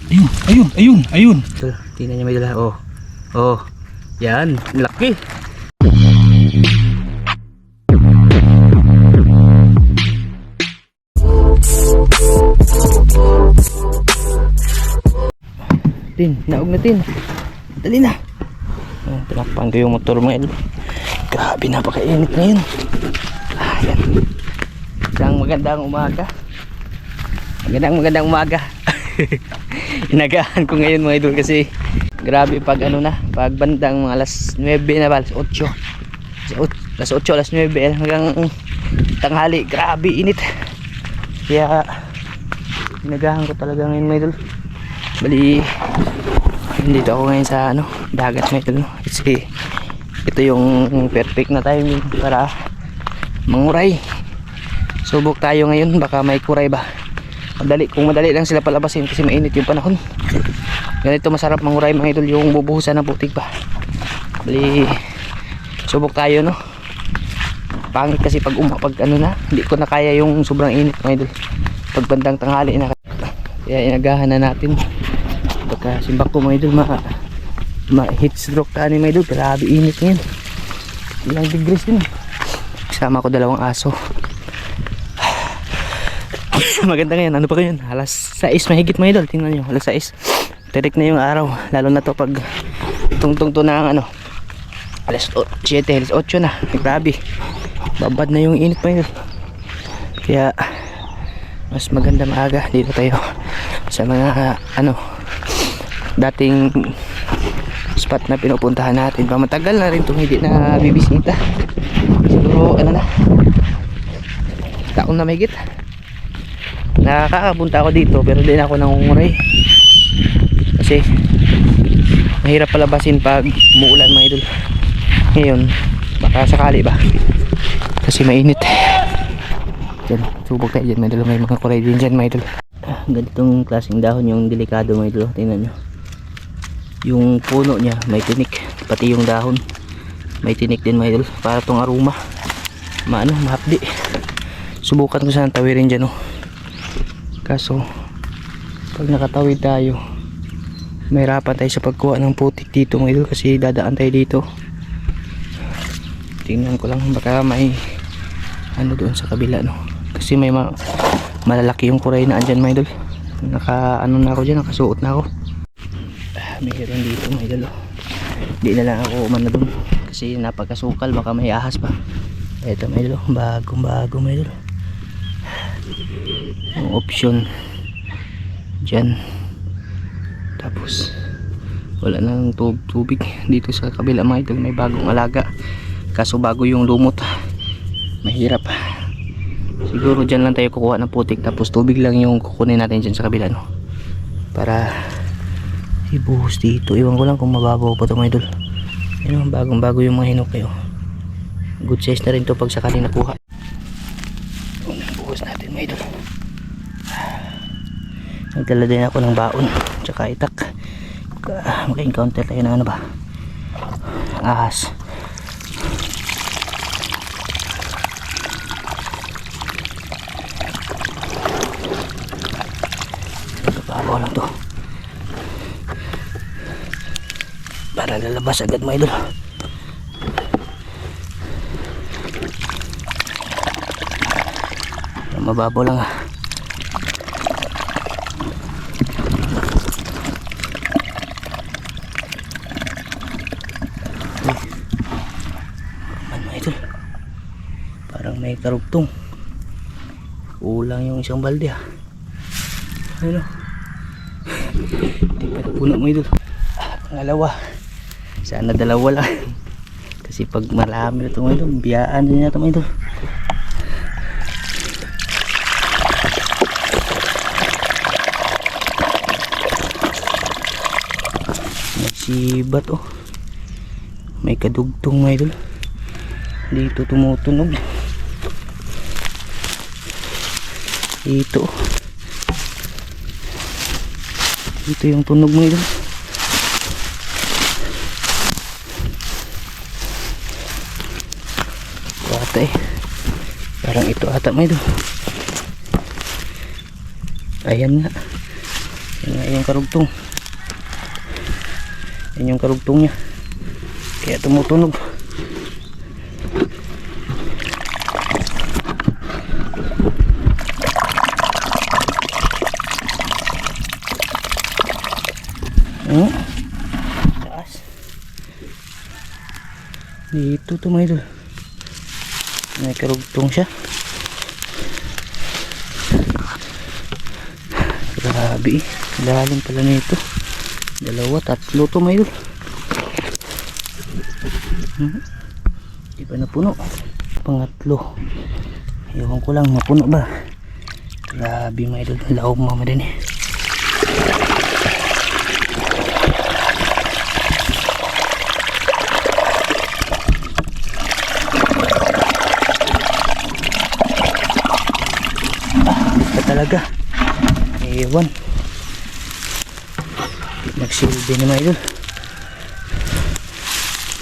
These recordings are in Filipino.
Ayun. Ito, tingnan niyo may dala. Oh. Oh. Yan, laki. Tin, naog na tin. Dali na. Oh, tinakpan ko yung motor mga idol. Grabe, napakainit ngayon. Yan. Isang magandang umaga. Magandang umaga. Inagahan ko ngayon mga idol kasi grabe pag ano na, pag bandang mga alas 9 na ba, alas 8. Alas 9 hanggang tanghali. Grabe init. Kaya inagahan ko talaga ngayon mga idol. Bali dito ako ngayon sa ano, dagat mga idol. Kasi ito yung perfect na timing para manguray. Subok tayo ngayon, baka may kuray ba. Kung madali lang sila palabasin kasi mainit yung panahon. Ganito masarap manguray mga idol, yung bubuhusan ng putik ba. Bali subok tayo no. Pangit kasi pag ano na, hindi ko na kaya yung sobrang init mga idol. Pag bandang tanghali na, kaya inagahan na natin. Baka simbak ko mga idol, heat stroke ta ni mga idol. Grabe init ngayon, ilang degrees din. Kasama ko dalawang aso. Maganda ngayon, ano pa ngayon, alas 6 mahigit mga idol. Tingnan nyo, alas 6 tirik na yung araw. Lalo na to pag tungtong to na ano, alas 7, alas 8 na. Grabe, babad na yung init mga idol. Kaya mas maganda maaga dito tayo sa mga ano, dating spot na pinupuntahan natin. Matagal na rin itong hindi na bibisita. Siguro ano na, taon na mahigit. Nakakapunta ako dito pero di na ako nangunguray kasi mahirap palabasin pag umuulan mga idol. Ngayon baka sakali ba kasi mainit. Diyan, subok tayo dyan mga idol. May mga kuray din dyan mga idol. Ganitong klaseng dahon yung delikado mga idol. Tingnan nyo, yung puno nya may tinik, pati yung dahon may tinik din mga idol. Para tong aroma mahapdi. Subukan ko sana tawirin dyan oh. Kaso pag nakatawid tayo, mahirapan tayo sa pagkuha ng putik dito mga idol kasi dadaan tayo dito. Tingnan ko lang baka may ano doon sa kabila no, kasi may malalaki yung kuray na andyan mga idol. Naka ano na ako dyan, nakasuot na ako. Mayroon dito mga idol. Hindi na lang ako umano doon kasi napagkasukal, baka may ahas pa. Ito mga idol, bagong mga idol. Yung option dyan. Tapos wala nang tubig dito sa kabila mga idol. May bagong alaga kaso bago yung lumot, mahirap. Siguro dyan lang tayo kukuha ng putik, tapos tubig lang yung kukunin natin dyan sa kabila no, para ibuhos dito. Iwan ko lang kung mababaw pa ito mga idol. Ayun, bagong yung mga hinok kayo. Good size na rin to pag sakali nakuha. Buhos natin mga idol. Nagdala din ako ng baon tsaka itak. Maka-encounter tayo ng ano ba, ahas. Nagpapabaw lang to para lalabas agad mga idol. Mababaw lang ah. Parang may karugtong. Kulang yung isang balde ah. Ano? Hindi pa puno mo idol. Pangalawa. Sana dalawa lang. Kasi pag marami na ito mga idol, biyaan din na ito mga idol. Nagsibat oh. May kadugtong mga idol. Dito tumutunog. Dito yung tunog mo idol. Ata eh, parang ito ata mo idol. Ayan nga, Yan nga yung karugtong. Yan yung karugtong niya. Kaya tumutunog. Taas. Dito to mga idol. May karugtong siya. Grabe, lalim pala nito. 2, 3 to mga idol. Di pa napuno. Pangatlo. Ewan ko lang mapuno ba. Grabe mga idol, laog mama din eh. Talaga ewan, nagsilbi na mga idol.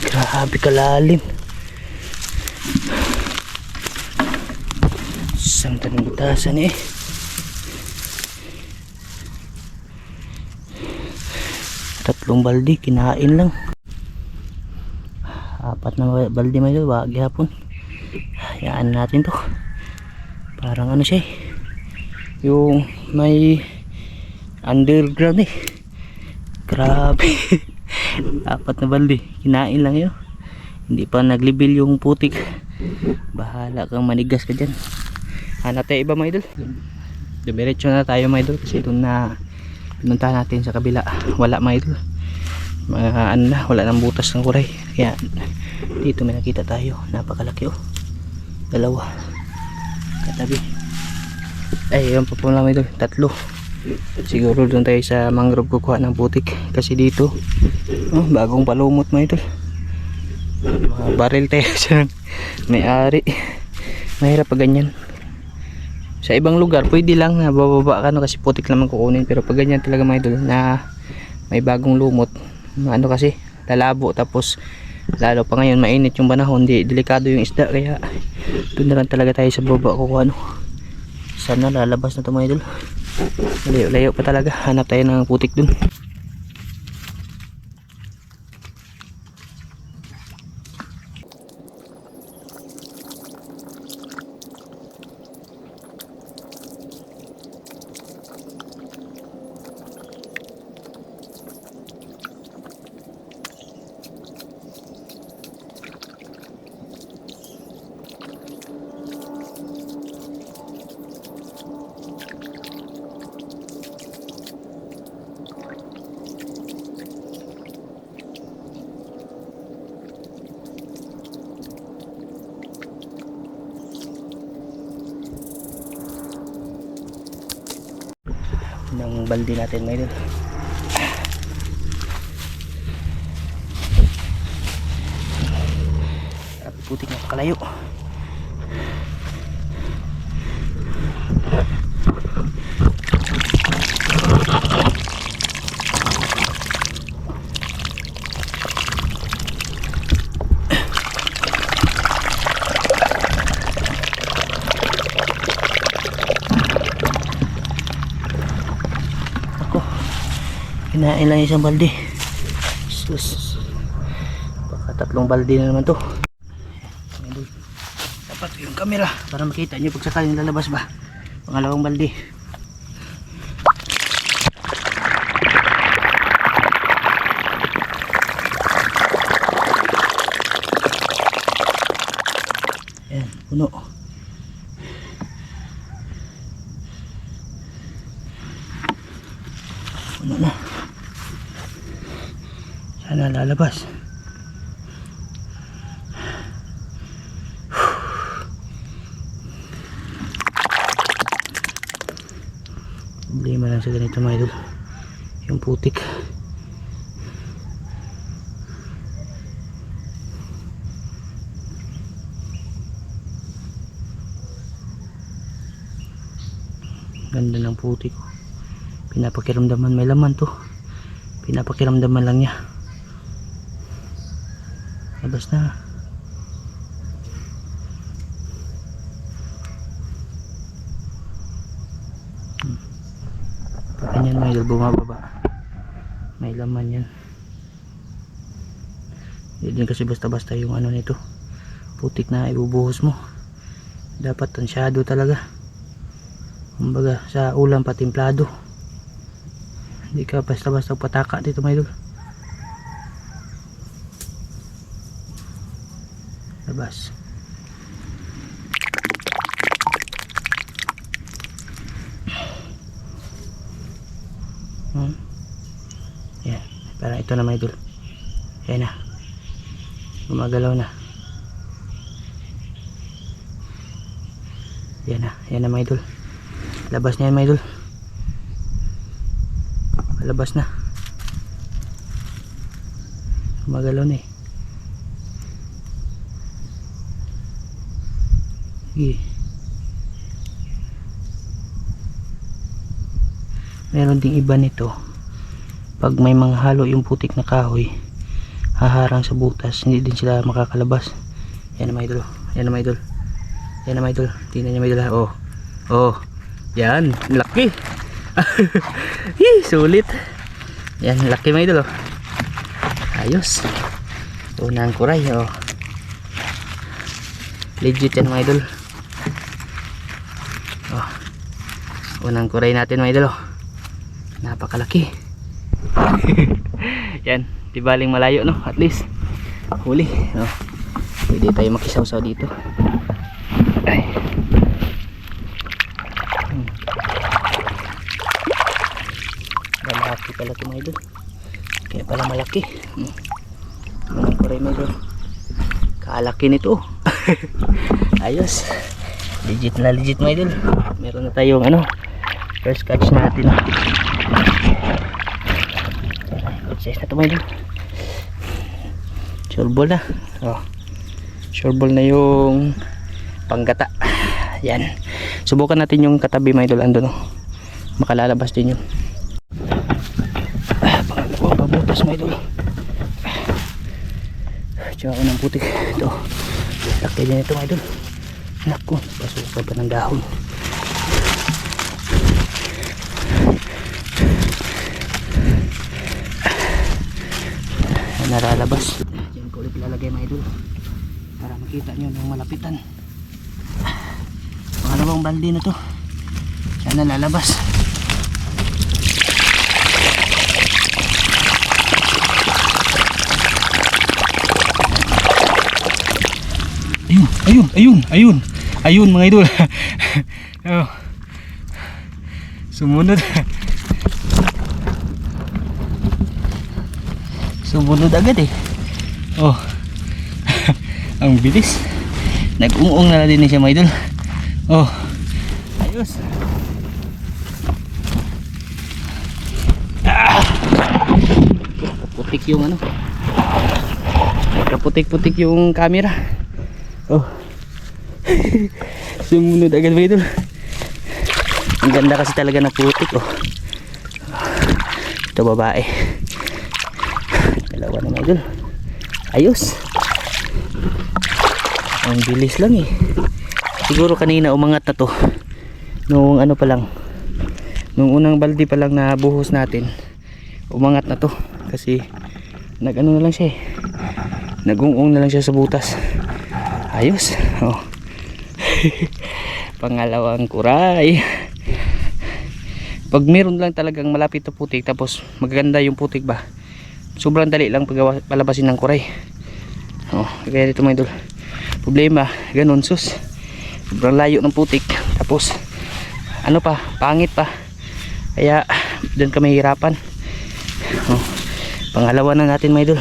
Grabe kalalim. Isang tanong butasan eh. Tatlong baldi kinain lang. 4 na baldi mga idol, wag hapon. Hayaan natin to. Parang ano siya eh, yung may underground eh. Grabe. 4 na balde kinain lang yun. Hindi pa naglibil yung putik. Bahala kang manigas ka dyan. Hanap tayo iba mga idol. Diretso na tayo mga idol, kasi doon na pinunta natin sa kabila. Wala mga idol, ano na, wala nang butas ng kuray. Kaya dito may nakita tayo, napakalaki oh. 2 katabi. Ay, yun pa po lang mga idol, 3. Siguro doon tayo sa mangrove kukuha ng putik. Kasi dito bagong palumot mga idol. Mga baril tayo sa may-ari. Mahirap pa ganyan. Sa ibang lugar pwede lang na bababa ka no, kasi putik naman kukunin. Pero pag ganyan talaga mga idol na may bagong lumot, ano kasi lalabo, tapos lalo pa ngayon mainit yung panahon, delikado yung isda. Kaya doon na lang talaga tayo sa baba kukuha no. Sana lalabas na ito mga idol. Layo pa talaga, hanap tayo ng putik dun. Ng balde natin mga idol. Putik na kalayo. Kinain lang isang balde. Sus. Baka 3 balde na naman to. Dapat yung camera para makita nyo pag sakaling lalabas ba. Pangalawang balde. Ayan, puno. Puno na. Sana lalabas. Problema lang sa ganito mga idol, yung putik. Ganda ng putik. Pinapakiramdaman, may laman to. Pinapakiramdaman lang niya. Labas na. Ganyan mga idol, bumababa. May laman yan. Hindi din kasi basta-basta yung ano nito, putik na ibubuhos mo. Dapat tansyado talaga. Kumbaga sa ulam patimplado. Hindi ka basta-basta pataka dito mga idol. Labas. Yan, parang ito na mga idol. Yan na, gumagalaw na. Yan na mga idol. Labas na yan mga idol. Labas na. Gumagalaw na eh. Sige. Meron ding iba nito, pag may mga halo yung putik na kahoy, haharang sa butas, hindi din sila makakalabas. Yan na mga idol. Yan na mga idol. Yan na mga idol. Tingnan niyo mga idol. Oh. Oh. Yan, laki. Sulit. Yan, laki mga idol. Oh. Ayos. Unang kuray. Oh. Legit yan mga idol. Oh. Unang kuray natin mga idol. Oh. Napakalaki. Yan, di baling malayo no, at least huli no. Pwede tayo makisawsaw dito. Ay. Malaki pala ito mga idol. Kaya pala malaki. Anong kuray mga idol, kalaki nito. Ayos, legit na legit mga idol. Meron na tayong ano, first catch natin. Good size na ito mga idol. Sureball na. Oh. Sureball na yung panggata. Yan. Subukan natin yung katabi mga idol. Andun oh. Makalalabas din yun. Pangalawang pabutas mga idol. Tsaka ng putik. Ito. Laki din ito mga idol. Naku, pasuka pa ng dahon. Nalalabas. Diyan ko ulit ilalagay mga idol para makita nyo ng malapitan. Pangalawang balde na to. Diyan nalalabas. Ayun mga idol. Oh. Sumunod. Sumunod agad eh. Oh. Ang bilis. Nag-uong na din siya mga idol. Oh. Ayos. Putik yung ano. Nagkaputik-putik yung camera. Oh. Sumunod agad mga idol. Ang ganda kasi talaga ng putik oh. Ito babae. Dalawa na mga idol. Ayos. Ang bilis lang eh. Siguro kanina umangat na to. Nung ano pa lang, nung unang balde pa lang na buhos natin, umangat na to. Kasi nag-ano na lang siya eh, nag-ung-ung na lang siya sa butas. Ayos. Oh. Pangalawang kuray. Pag meron lang talagang malapit na putik, tapos magaganda yung putik ba, sobrang dali lang palabasin ng kuray. Oh, kaya dito mga idol, problema ganun, sus, sobrang layo ng putik, tapos ano pa, pangit pa, kaya doon kami hirapan. Oh, pangalawa na natin mga idol.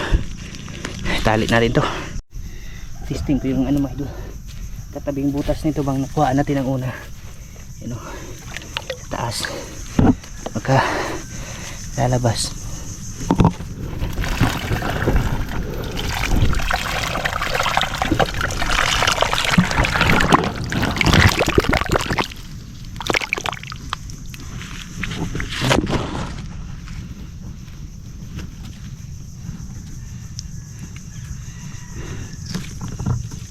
Talit natin to. Testing ko yung ano mga idol, katabing butas nito bang nakuha natin ang una. Yan o, sa taas maka lalabas.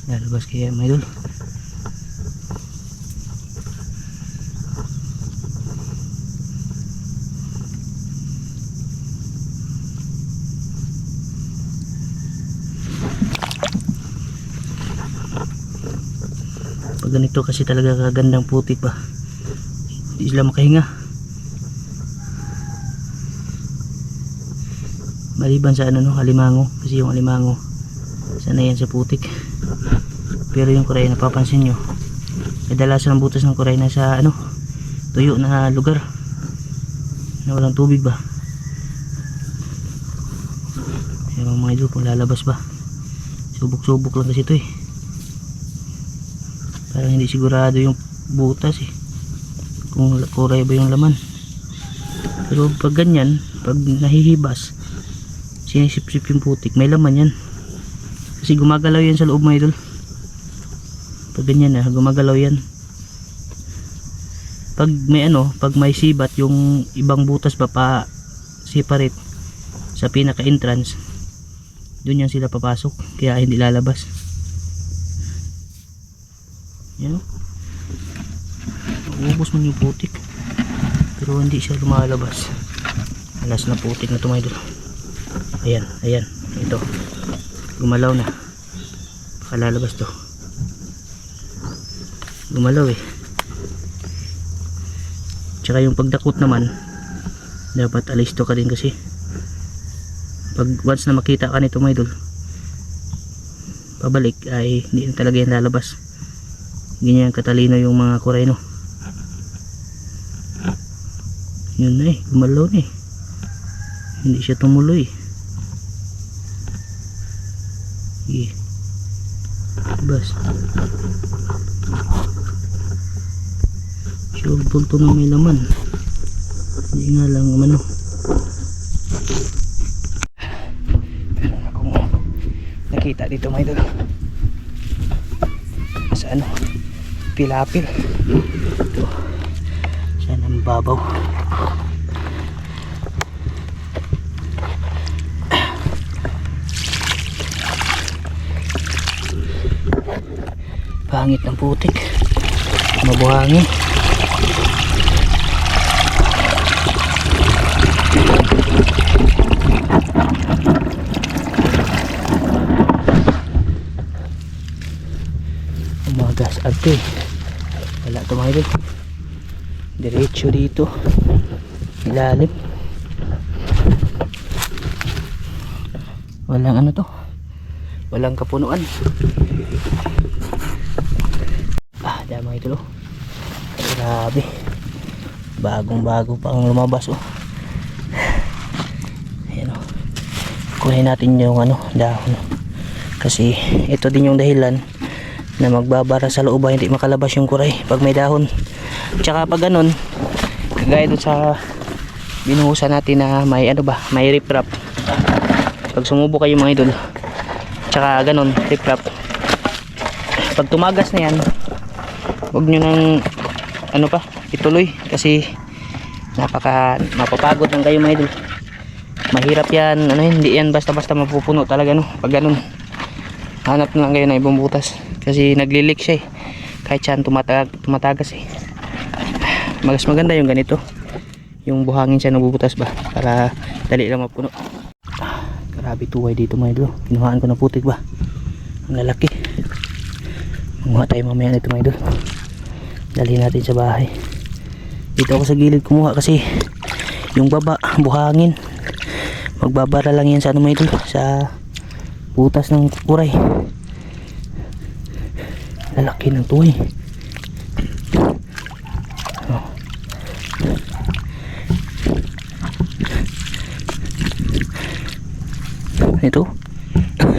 Lalabas kaya mga idol. pag ganito kasi talaga kagandang putik ba, hindi sila makahinga. Maliban sa ano no, alimango, kasi yung alimango sanay yan sa putik. Pero yung kuray, napapansin nyo, kadalasan ng butas ng kuray na sa ano, tuyo na lugar na walang tubig ba. Yung mga idol, kung lalabas ba, subok-subok lang kasi ito eh, parang hindi sigurado yung butas eh, kung kuray ba yung laman. Pero pag ganyan, pag nahihibas, sinisip-sip yung putik, may laman yan, kasi gumagalaw yan sa loob mga idol. Pag ganyan na, gumagalaw yan. Pag may ano, pag may sibat yung ibang butas ba pa separate sa pinaka entrance, doon yan sila papasok, kaya hindi lalabas. Yan, uubos man yung putik pero hindi siya lumalabas. Alas na putik na ito mga idol. Ayan, ayan, ito gumalaw na, baka lalabas to. Gumalaw eh. Tsaka yung pagdakot naman, dapat alisto ka din, kasi pag once na makita ka nito mga idol, pabalik ay hindi na talaga yan lalabas. Ganyan katalino yung mga kurayno. Yun na eh, gumalaw na eh, hindi siya tumuloy. Bas sure ball to na may laman, hindi nga lang ano. Meron akong nakita dito mga idol sa ano, pilapil ito, saan ang babaw. Pangit ng putik, mabuhangin. Umagas ate, wala ito mga idol, diretso dito ilalim, walang ano to, walang kapunuan. Dahil mga idol, grabe, bagong bago pang lumabas oh. Ayan oh, kunin natin yung ano, dahon, kasi ito din yung dahilan na magbabara sa loob, hindi makalabas yung kuray pag may dahon. Tsaka pag ganun, kagaya doon sa binuhusan natin na may ano ba, may riprap, pag sumubo kayo mga idol, tsaka ganun riprap, pag tumagas na yan, huwag nyo nang ano pa, ituloy, kasi mapapagod lang kayo mga idol. Mahirap yan, ano yun, hindi yan basta-basta mapupuno talaga no. Pag ganun, hanap na lang kayo ng ibang butas, kasi naglilik siya eh, kahit saan tumatagas eh. Mas maganda yung ganito, yung buhangin siya nabubutas ba, para dali lang mapuno. Grabe tuway dito mga idol, kinuhaan ko ng putik ba, ang lalaki. Kumuha tayo mamaya nito mga idol, dali natin sa bahay. Dito ako sa gilid kumuha, kasi yung baba buhangin, magbabara lang yan sa ano mga idol, sa butas ng kuray. Lalaki ng tuway oh. Ito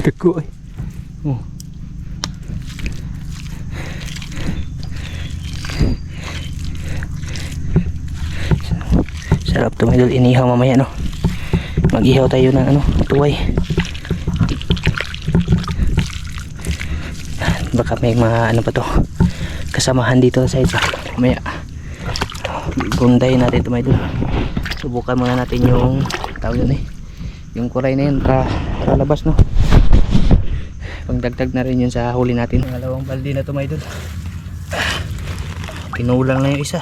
dagko eh oh. Sarap to mga idol, inihaw mamaya no, mag-ihaw tayo ng ano, tuway. Baka may mga ano pa to, kasamahan dito sa isa mamaya, gundahin natin ito mga idol. Subukan muna natin yung tawag yun eh, yung kuray na yun para labas no, pangdagdag na rin yun sa huli natin. Dalawang balde na ito mga idol, pinulang na yung isa.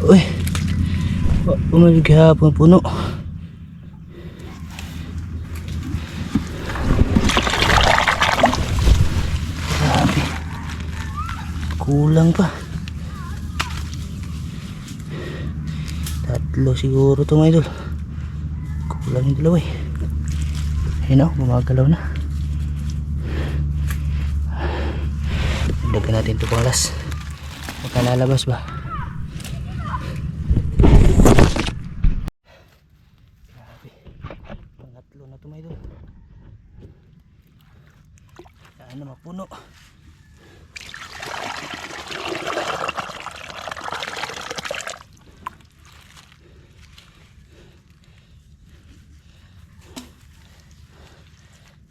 Uy, umalig hapon puno. Kulang pa. Tatlo siguro to mga idol. Kulang yung dalawa eh. Ayun o, gumagalaw na. Dagdagan natin ito pang last. Makalalabas ba? Grabe. Pangatlo na ito mga idol. Saan na mapuno.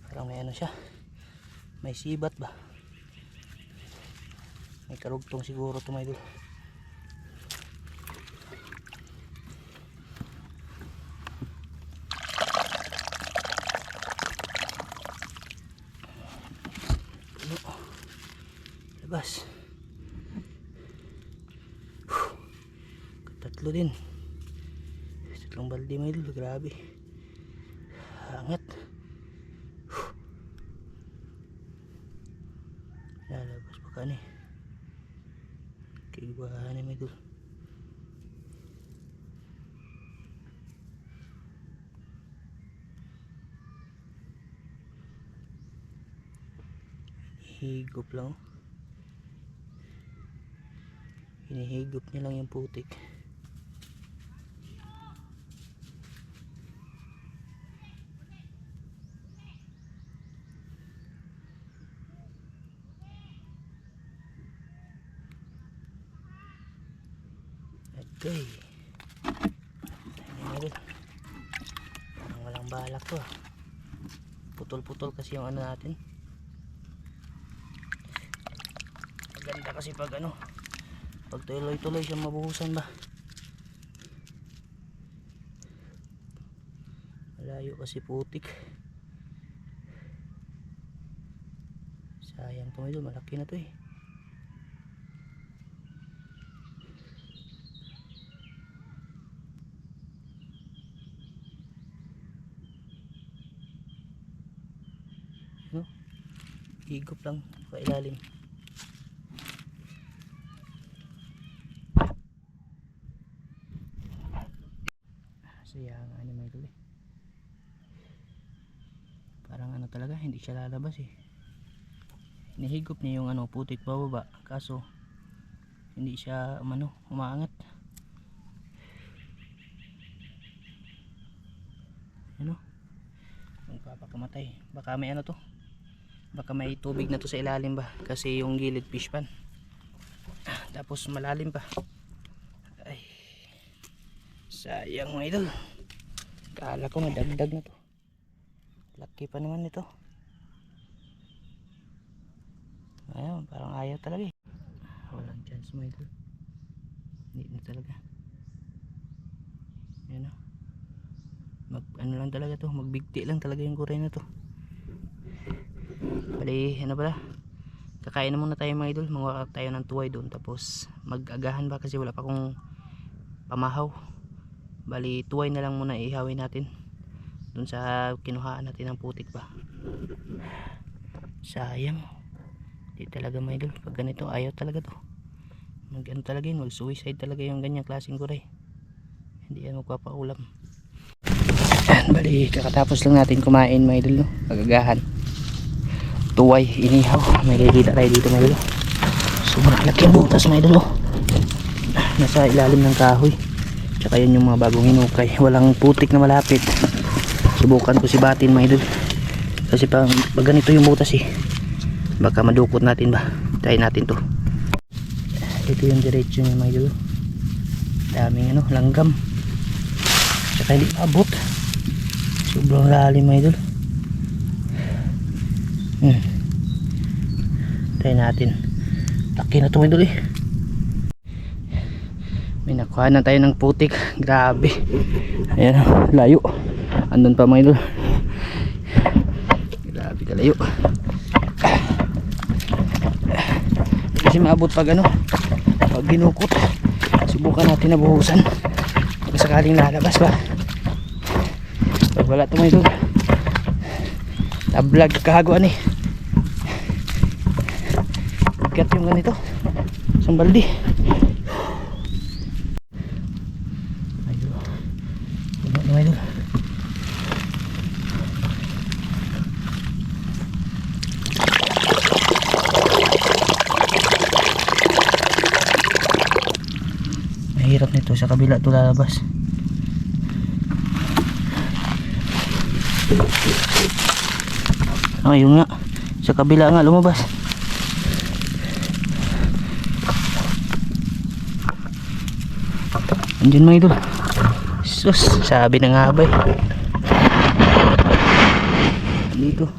Parang may ano siya. May sibat ba? May karugtong siguro ito mga idol. Labas. Tatlo din. Tatlong balde mga idol. Grabe. Angat. Lalabas pa ka ni. Kaibahan na mga idol. Higop lang. Hinihigop niya lang yung putik. Okay. Ayun, parang walang balak to ah. Putol-putol kasi yung ano natin. Maganda kasi pag ano, pag tuloy-tuloy siya mabuhusan ba. Malayo kasi putik. Sayang to medyo malaki na to eh. No? Higop lang sa ilalim. Sayang ano may tuloy. Parang ano talaga hindi siya lalabas eh. Hinihigop niya yung ano putik bababa kaso hindi siya umaangat. Ano? Magpapakamatay. Baka may ano to. Baka may tubig na to sa ilalim ba kasi yung gilid fish pan. Tapos malalim pa. Ay. Sayang mga idol. Kala ko nadagdag na to. Laki pa naman nito. Ayun, parang ayaw talaga eh. Walang chance mga idol. Hindi na talaga. Ayan o. Ano lang talaga to. Magbigti lang talaga yung kuray na to. Bali, ano pala? Kakain na muna tayo mga idol. Manguha tayo ng tuway doon. Tapos mag-agahan ba kasi wala pa akong pamahaw. Bali, tuway na lang muna ihawin natin. Doon sa kinuhaan natin ng putik ba. Sayang. Hindi talaga mga idol. Pag ganito, ayaw talaga to. Mag-ano talaga yun. Mag-suicide talaga yung ganyang klaseng kuray. Hindi yan magpapaulam. Bali, kakatapos lang natin kumain mga idol, no? Pagagahan. Tuway, inihaw. May kikita tayo dito mga idol. Sobrang laki ang butas mga idol, no? Nasa ilalim ng kahoy. Tsaka yun yung mga bagong hinukay. Walang putik na malapit. Subukan ko si batin mga idol. Kasi pag ganito yung butas eh. Baka madukot natin ba. Try natin to. Ito yung diretso niya mga idol. Daming ano, langgam. Tsaka hindi maabot. Sobrang lalim mga idol. Try natin. Laki na ito mga idol eh. May nakuha na tayo ng putik. Grabe. Ayan, layo. Andun pa mga idol. Grabe kalayo. Kasi maabot pag ano, pag ginukot. Subukan natin na buhusan kung sakaling lalabas ba. Pag wala ito mga idol, tablag kahagwan eh. Bigat yung ganito. Isang balde. Ayun. Puno na idol. Mahirap nito, sa kabila ito lalabas. Ayun nga, sa kabila nga lumabas. Andiyan mga idol. Sus, sabi na nga ba eh. Dito.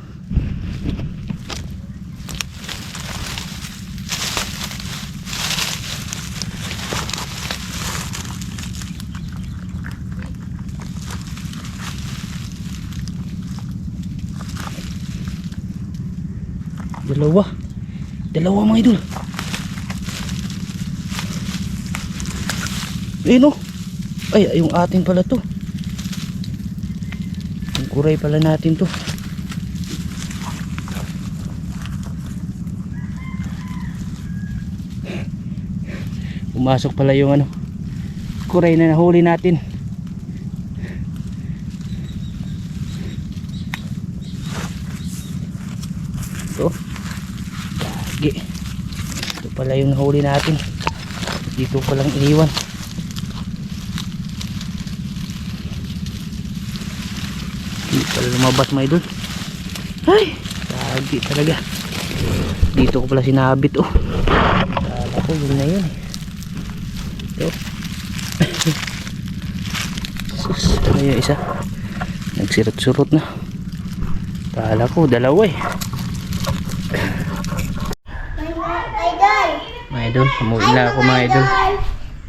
Dalawa mga idol. Ayun oh. Ay, yung atin pala to. Yung kuray pala natin to. Pumasok pala yung ano, kuray na nahuli natin. Ito. Lagi. Ito pala yung nahuli natin. Dito palang iniwan. Hindi pala lumabas mga idol. Ay, lagi talaga. Dito ko pala sinabit oh. Kala ko yun na yun eh. Ito. Sus, ano yung isa? Nagsirot-surot na. Kala ko dalawa eh. Mga idol, umuwi na ako mga idol.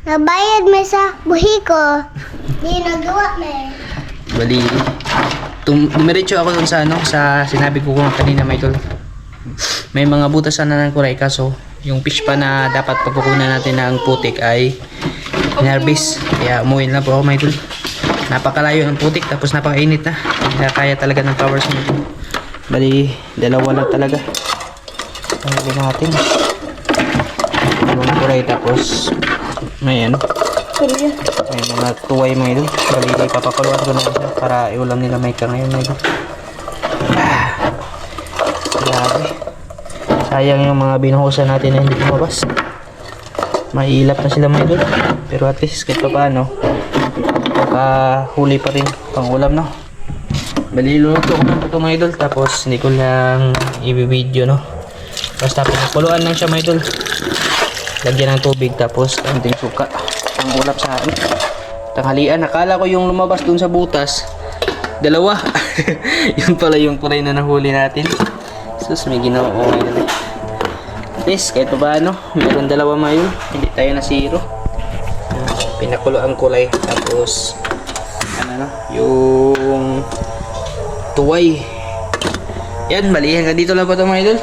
Nabayad mo sa buhi ko. Di nagawa mo. Bali, dumiretso ako dun sa ano, sa sinabi ko kung kanina mga idol. May mga butas na ng kuray kaso yung fish pa na dapat pagkukunan natin ng putik ay inarbis. Kaya umuwi na po ako mga idol. Napakalayo ng putik tapos napakainit na. Hindi na kaya talaga ng powers nito. Bali, dalawa lang talaga. Tanggalin natin. Dalawang kuray tapos may ano. May mga tuway mga idol. Bali, ipapakuluan ko na isa para iulam nila may ka ngayon mga idol. Grabe. Sayang yung mga binuhusan natin na hindi lumabas. Mailap na sila mga idol. Pero at least kahit pa paano makahuli pa rin pang ulam no. Bali, luluto ko ng ito mga idol. Tapos hindi ko lang i-video no. Basta pinakuluan lang siya mga idol. Lagyan ng tubig tapos konting suka. Ang ulap sa tanghalian. Nakala ko yung lumabas dun sa butas dalawa. Yun pala yung kuray na nahuli natin. Sus, may ginawa ko ngayon. At least kahit pa paano meron dalawa mga yun. Hindi tayo na zero. Pinakulo ang kulay. Tapos ano, yung tuway. Yan, mali hanggang dito lang po ito mga idol.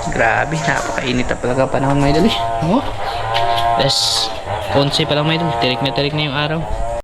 Grabe, napakainit na talaga panahon mga idol eh. Oh. Yes, 11 pa lang mga idol. Tirik na yung araw.